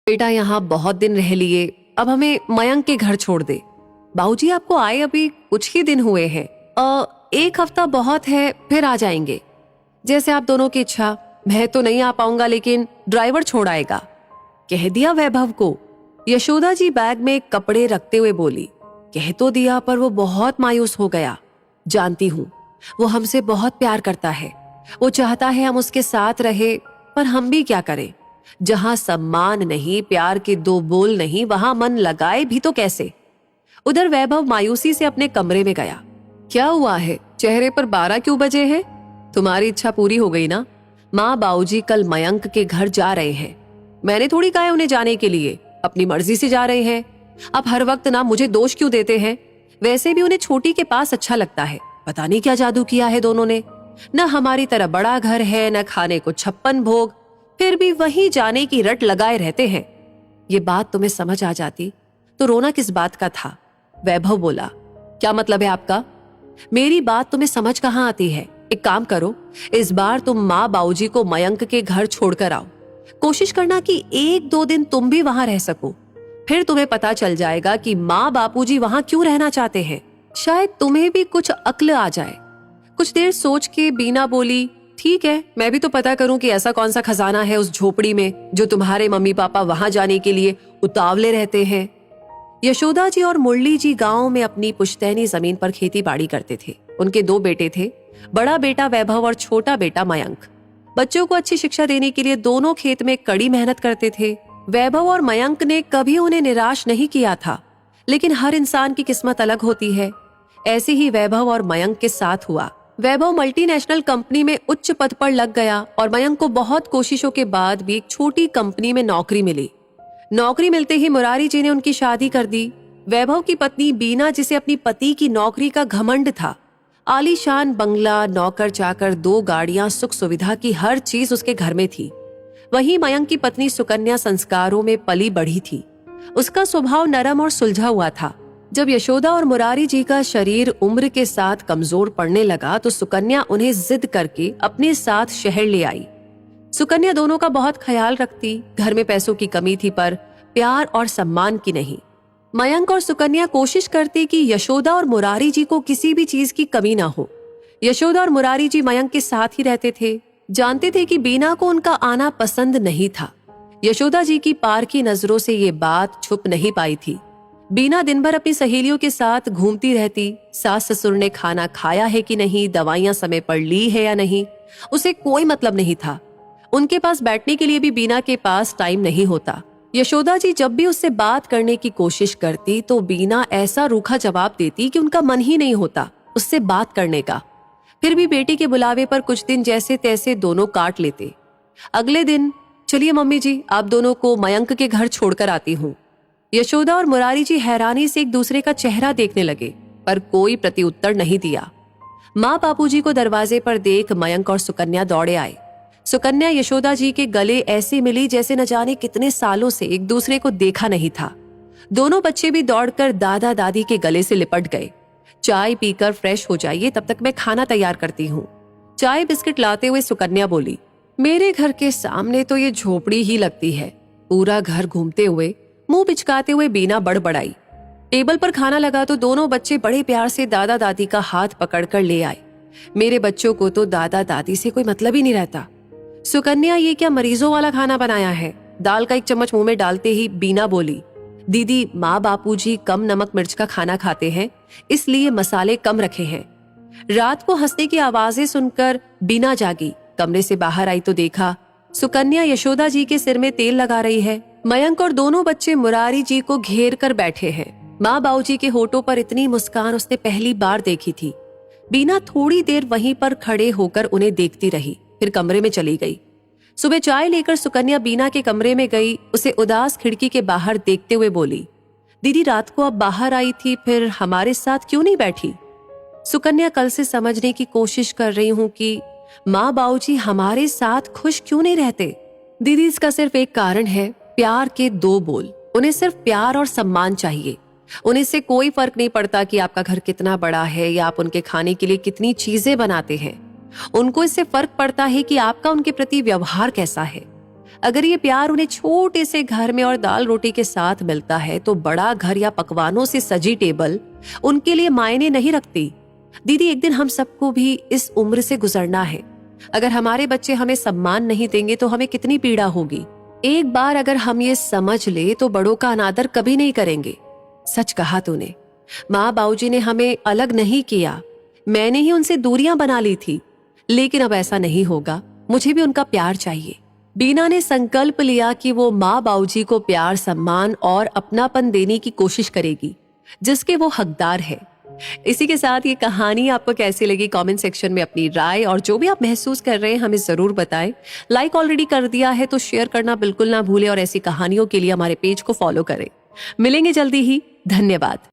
बेटा यहाँ बहुत दिन रह लिए, अब हमें मयंक के घर छोड़ दे। बाबूजी आपको आए अभी कुछ ही दिन हुए हैं, 1 हफ्ता बहुत है, फिर आ जाएंगे। जैसे आप दोनों की इच्छा। मैं तो नहीं आ पाऊंगा, लेकिन ड्राइवर छोड़ आएगा, कह दिया वैभव को। यशोदा जी बैग में कपड़े रखते हुए बोली। कह तो दिया, पर वो बहुत मायूस हो गया। जानती हूँ, वो हमसे बहुत प्यार करता है, वो चाहता है हम उसके साथ रहे, पर हम भी क्या करें। जहां सम्मान नहीं, प्यार के 2 बोल नहीं, वहां मन लगाए भी तो कैसे। उधर वैभव मायूसी से अपने कमरे में गया। क्या हुआ है, चेहरे पर 12 क्यों बजे हैं? तुम्हारी इच्छा पूरी हो गई ना? माँ बाबूजी कल मयंक के घर जा रहे हैं। मैंने थोड़ी कहा है उन्हें जाने के लिए, अपनी मर्जी से जा रहे हैं। अब हर वक्त ना मुझे दोष क्यों देते हैं? वैसे भी उन्हें छोटी के पास अच्छा लगता है, पता नहीं क्या जादू किया है दोनों ने। न हमारी तरह बड़ा घर है, न खाने को 56 भोग, फिर भी वहीं जाने की रट लगाए रहते हैं। ये बात तुम्हें समझ आ जाती तो रोना किस बात का था? वैभव बोला। क्या मतलब है आपका? मेरी बात तुम्हें समझ कहाँ आती है? एक काम करो, इस बार तुम माँ बाबूजी को मयंक के घर छोड़कर आओ। कोशिश करना कि 1-2 दिन तुम भी वहां रह सको। फिर तुम्हें पता चल जाएगा कि माँ बापूजी वहां क्यों रहना चाहते हैं। शायद तुम्हें भी कुछ अक्ल आ जाए। कुछ देर सोच के बीना बोली, ठीक है, मैं भी तो पता करूं कि ऐसा कौन सा खजाना है उस झोपड़ी में जो तुम्हारे मम्मी पापा वहां जाने के लिए उतावले रहते हैं। यशोदा जी और मुरली जी गांव में अपनी पुश्तैनी जमीन पर खेती बाड़ी करते थे। उनके 2 बेटे थे, बड़ा बेटा वैभव और छोटा बेटा मयंक। बच्चों को अच्छी शिक्षा देने के लिए दोनों खेत में कड़ी मेहनत करते थे। वैभव और मयंक ने कभी उन्हें निराश नहीं किया था, लेकिन हर इंसान की किस्मत अलग होती है। ऐसे ही वैभव और मयंक के साथ हुआ। वैभव मल्टीनेशनल कंपनी में उच्च पद पर लग गया और मयंक को बहुत कोशिशों के बाद भी एक छोटी कंपनी में नौकरी मिली। नौकरी मिलते ही मुरारी जी ने उनकी शादी कर दी। वैभव की पत्नी बीना, जिसे अपनी पति की नौकरी का घमंड था, आलीशान बंगला, नौकर चाकर, 2 गाड़ियां, सुख सुविधा की हर चीज उसके घर में थी। वहीं मयंक की पत्नी सुकन्या संस्कारों में पली बढ़ी थी। उसका स्वभाव नरम और सुलझा हुआ था। जब यशोदा और मुरारी जी का शरीर उम्र के साथ कमजोर पड़ने लगा तो सुकन्या उन्हें जिद करके अपने साथ शहर ले आई। सुकन्या दोनों का बहुत ख्याल रखती। घर में पैसों की कमी थी, पर प्यार और सम्मान की नहीं। मयंक और सुकन्या कोशिश करती कि यशोदा और मुरारी जी को किसी भी चीज की कमी ना हो। यशोदा और मुरारी जी मयंक के साथ ही रहते थे। जानते थे कि बीना को उनका आना पसंद नहीं था। यशोदा जी की पार की नजरों से ये बात छुप नहीं पाई थी। बीना दिन भर अपनी सहेलियों के साथ घूमती रहती। सास ससुर ने खाना खाया है कि नहीं, दवाइयां समय पर ली है या नहीं, उसे कोई मतलब नहीं था। उनके पास बैठने के लिए भी बीना के पास टाइम नहीं होता। यशोदा जी जब भी उससे बात करने की कोशिश करती तो बीना ऐसा रूखा जवाब देती कि उनका मन ही नहीं होता उससे बात करने का। फिर भी बेटी के बुलावे पर कुछ दिन जैसे तैसे दोनों काट लेते। अगले दिन, चलिए मम्मी जी, आप दोनों को मयंक के घर छोड़कर आती हूँ। यशोदा और मुरारी जी हैरानी से एक दूसरे का चेहरा देखने लगे, पर कोई प्रत्युत्तर नहीं दिया। माँ बापूजी को दरवाजे पर देख मयंक और सुकन्या दौड़े आए। सुकन्या यशोदा जी के गले ऐसे मिली जैसे न जाने कितने सालों से एक दूसरे को देखा नहीं था। दोनों बच्चे भी दौड़कर दादा दादी के गले से लिपट गए। चाय पीकर फ्रेश हो जाइए, तब तक मैं खाना तैयार करती हूँ। चाय बिस्किट लाते हुए सुकन्या बोली, मेरे घर के सामने तो ये झोपड़ी ही लगती है। पूरा घर घूमते हुए, मुंह पिचकाते हुए बीना बड़बड़ाई। टेबल पर खाना लगा तो दोनों बच्चे बड़े प्यार से दादा दादी का हाथ पकड़कर ले आए। मेरे बच्चों को तो दादा दादी से कोई मतलब ही नहीं रहता। सुकन्या, ये क्या मरीजों वाला खाना बनाया है? दाल का 1 चम्मच मुंह में डालते ही बीना बोली, दीदी, माँ बापूजी कम नमक मिर्च का खाना खाते हैं, इसलिए मसाले कम रखे हैं। रात को हंसने की आवाजें सुनकर बीना जागी। कमरे से बाहर आई तो देखा सुकन्या यशोदा जी के सिर में तेल लगा रही है। मयंक और दोनों बच्चे मुरारी जी को घेर कर बैठे हैं। माँ बाबूजी के होठों पर इतनी मुस्कान उसने पहली बार देखी थी। बीना थोड़ी देर वहीं पर खड़े होकर उन्हें देखती रही, फिर कमरे में चली गई। सुबह चाय लेकर सुकन्या बीना के कमरे में गई। उसे उदास खिड़की के बाहर देखते हुए बोली, दीदी, रात को अब बाहर आई थी, फिर हमारे साथ क्यों नहीं बैठी? सुकन्या, कल से समझने की कोशिश कर रही हूँ कि माँ बाबूजी हमारे साथ खुश क्यों नहीं रहते। दीदी, इसका सिर्फ एक कारण है, प्यार के 2 बोल। उन्हें सिर्फ प्यार और सम्मान चाहिए। उन्हें इससे कोई फर्क नहीं पड़ता कि आपका घर कितना बड़ा है या आप उनके खाने के लिए कितनी चीजें बनाते हैं। उनको इससे फर्क पड़ता है कि आपका उनके प्रति व्यवहार कैसा है। अगर ये प्यार उन्हें छोटे से घर में और दाल रोटी के साथ मिलता है तो बड़ा घर या पकवानों से सजी टेबल उनके लिए मायने नहीं रखती। दीदी, एक दिन हम सबको भी इस उम्र से गुजरना है। अगर हमारे बच्चे हमें सम्मान नहीं देंगे तो हमें कितनी पीड़ा होगी। एक बार अगर हम ये समझ ले तो बड़ों का अनादर कभी नहीं करेंगे। सच कहा तूने। माँ बाबूजी ने हमें अलग नहीं किया, मैंने ही उनसे दूरियां बना ली थी। लेकिन अब ऐसा नहीं होगा, मुझे भी उनका प्यार चाहिए। बीना ने संकल्प लिया कि वो माँ बाबूजी को प्यार, सम्मान और अपनापन देने की कोशिश करेगी जिसके वो हकदार है। इसी के साथ ये कहानी आपको कैसी लगी कमेंट सेक्शन में अपनी राय और जो भी आप महसूस कर रहे हैं हमें जरूर बताएं। लाइक ऑलरेडी कर दिया है तो शेयर करना बिल्कुल ना भूलें और ऐसी कहानियों के लिए हमारे पेज को फॉलो करें। मिलेंगे जल्दी ही। धन्यवाद।